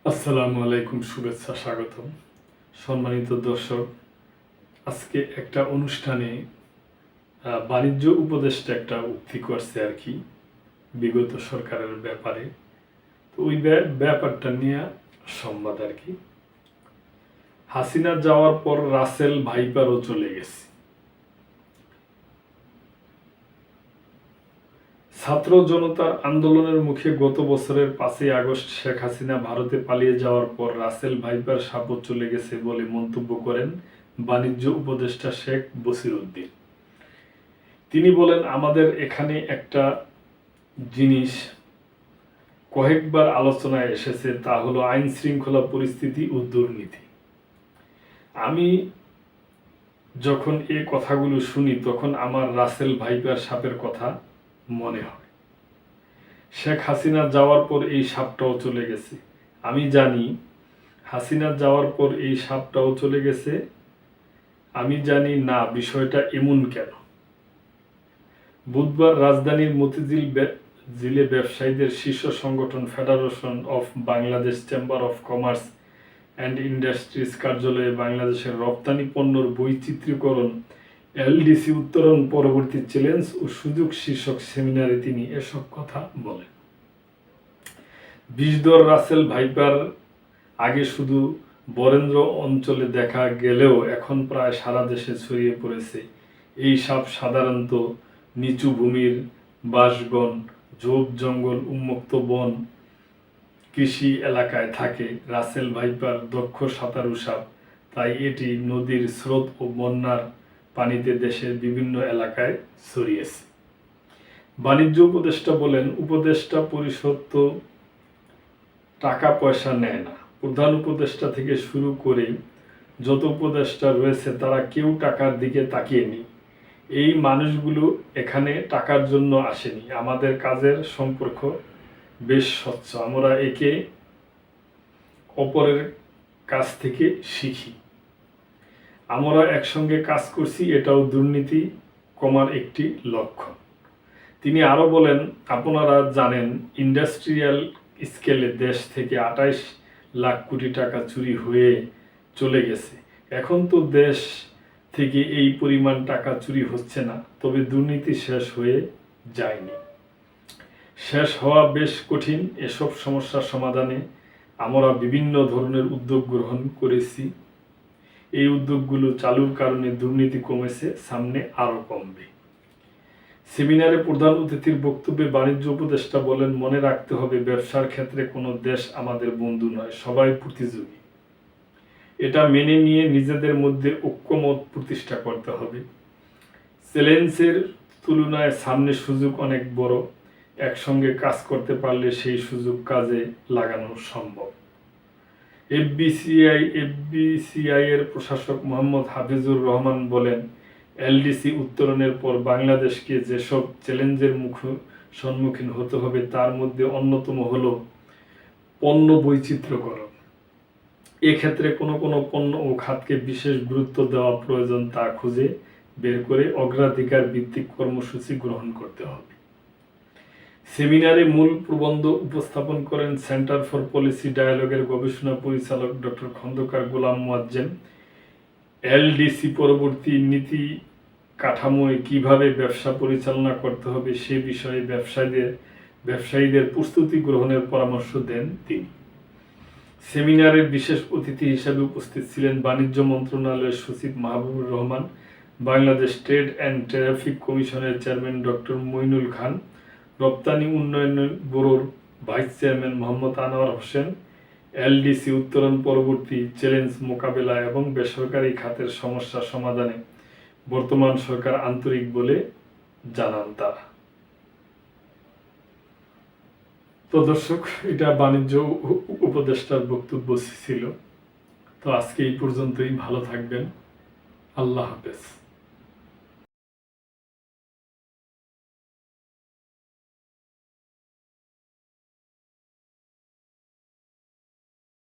আসসালামু আলাইকুম, শুভেচ্ছা, স্বাগতম। সম্মানিত দর্শক, আজকে একটা অনুষ্ঠানে বাণিজ্য উপদেষ্টা একটা উক্তি করছে আর কি, বিগত সরকারের ব্যাপারে। তো ওই ব্যাপারটা নিয়ে সংবাদ আর কি। হাসিনা যাওয়ার পর রাসেল ভাইপারও চলে গেছে। ছাত্র জনতার আন্দোলনের মুখে গত বছরের 5ই আগস্ট শেখ হাসিনা ভারতে পালিয়ে যাওয়ার পর রাসেল ভাইপার সাপও চলে গেছে বলে মন্তব্য করেন বাণিজ্য উপদেষ্টা শেখ বসিরউদ্দিন। তিনি বলেন, আমাদের এখানে একটা জিনিস কয়েকবার আলোচনায় এসেছে, তা হলো আইন শৃঙ্খলা পরিস্থিতি ও দুর্নীতি। আমি যখন এই কথাগুলো শুনি তখন আমার রাসেল ভাইপার সাপের কথা মনে হয়। শেখ হাসিনা যাওয়ার পর এই সাপটাও চলে গেছে। আমি জানি হাসিনা যাওয়ার পর এই সাপটাও চলে গেছে। আমি জানি না বিষয়টা এমন কেন। বুধবার রাজধানীর মতিঝিল জিলে ব্যবসায়ীদের শীর্ষ সংগঠন federation of Bangladesh chamber of commerce and industries কার্যালয়ে বাংলাদেশের রপ্তানি পণ্যর বৈচিত্র্যকরণ এলডিসি উত্তরণ পরবর্তী চ্যালেঞ্জ ও সুযোগ শীর্ষক সেমিনারে তিনি এসব কথা বলেন। বিষধর রাসেল ভাইপার আগে শুধু বরেন্দ্র অঞ্চলে দেখা গেলেও এখন প্রায় সারা দেশে ছড়িয়ে পড়েছে। এই সাপ সাধারণত নিচু ভূমির বাঁশবন, ঝোপ জঙ্গল, উন্মুক্ত বন, কৃষি এলাকায় থাকে। রাসেল ভাইপার দক্ষ সাঁতারু সাপ, তাই এটি নদীর স্রোত ও বন্যার পানিতে দেশের বিভিন্ন এলাকায় ছড়িয়েছে। বাণিজ্য উপদেষ্টা বলেন, উপদেষ্টা পরিষদ তো টাকা পয়সা নেয় না। প্রধান উপদেষ্টা থেকে শুরু করে যত উপদেষ্টা রয়েছে তারা কেউ টাকার দিকে তাকিয়েনি। এই মানুষগুলো এখানে টাকার জন্য আসেনি। আমাদের কাজের সম্পর্ক বেশ স্বচ্ছ। আমরা একে অপরের কাছ থেকে শিখি। আমরা একসঙ্গে কাজ করছি, এটাও দুর্নীতি কমার একটি লক্ষণ। তিনি আরও বলেন, আপনারা জানেন ইন্ডাস্ট্রিয়াল স্কেলে দেশ থেকে 28 লাখ কোটি টাকা চুরি হয়ে চলে গেছে। এখন তো দেশ থেকে এই পরিমাণ টাকা চুরি হচ্ছে না, তবে দুর্নীতি শেষ হয়ে যায়নি। শেষ হওয়া বেশ কঠিন। এসব সমস্যার সমাধানে আমরা বিভিন্ন ধরনের উদ্যোগ গ্রহণ করেছি। এই উদ্যোগগুলো চালুর কারণে দুর্নীতি কমেছে, সামনে আরও কমবে। সেমিনারে প্রধান অতিথির বক্তব্যে বাণিজ্য উপদেষ্টা বলেন, মনে রাখতে হবে ব্যবসার ক্ষেত্রে কোনো দেশ আমাদের বন্ধু নয়, সবাই প্রতিযোগী। এটা মেনে নিয়ে নিজেদের মধ্যে ঐক্যমত প্রতিষ্ঠা করতে হবে। চ্যালেঞ্জের তুলনায় সামনে সুযোগ অনেক বড়। একসঙ্গে কাজ করতে পারলে সেই সুযোগ কাজে লাগানো সম্ভব। এফবিসিআই এর প্রশাসক মোহাম্মদ হাফিজুর রহমান বলেন, এলডিসি উত্তরণের পর বাংলাদেশকে যেসব চ্যালেঞ্জের সম্মুখীন হতে হবে তার মধ্যে অন্যতম হল পণ্য বৈচিত্র্যকরণ। এক্ষেত্রে কোনো পণ্য ও খাতকে বিশেষ গুরুত্ব দেওয়া প্রয়োজন তা খুঁজে বের করে অগ্রাধিকার ভিত্তিক কর্মসূচি গ্রহণ করতে হবে। সেমিনারে মূল প্রবন্ধ উপস্থাপন করেন সেন্টার ফর পলিসি ডায়ালগের গবেষণা পরিচালক ডক্টর খন্দকার গোলাম মুয়াজ্জেম। এলডিসি পরবর্তী নীতি কাঠামোয় কিভাবে ব্যবসা পরিচালনা করতে হবে সে বিষয়ে ব্যবসায়ীদের প্রস্তুতি গ্রহণের পরামর্শ দেন তিনি। সেমিনারের বিশেষ অতিথি হিসেবে উপস্থিত ছিলেন বাণিজ্য মন্ত্রণালয়ের সচিব Mahbubur Rahman, Bangladesh trade and traffic কমিশনের চেয়ারম্যান ডক্টর মইনুল খান, রপ্তানি উন্নয়ন ব্যুরোর vice chairman Mohammad Anwar Hossain. LDC উত্তরণ পরবর্তী চ্যালেঞ্জ মোকাবেলা এবং বেসরকারি খাতের সমস্যা সমাধানে বর্তমান সরকার আন্তরিক বলে জানান তারা। তো দর্শক, এটা বাণিজ্য উপদেষ্টার বক্তব্য ছিল। তো আজকে এই পর্যন্তই। ভালো থাকবেন। আল্লাহ হাফেজ।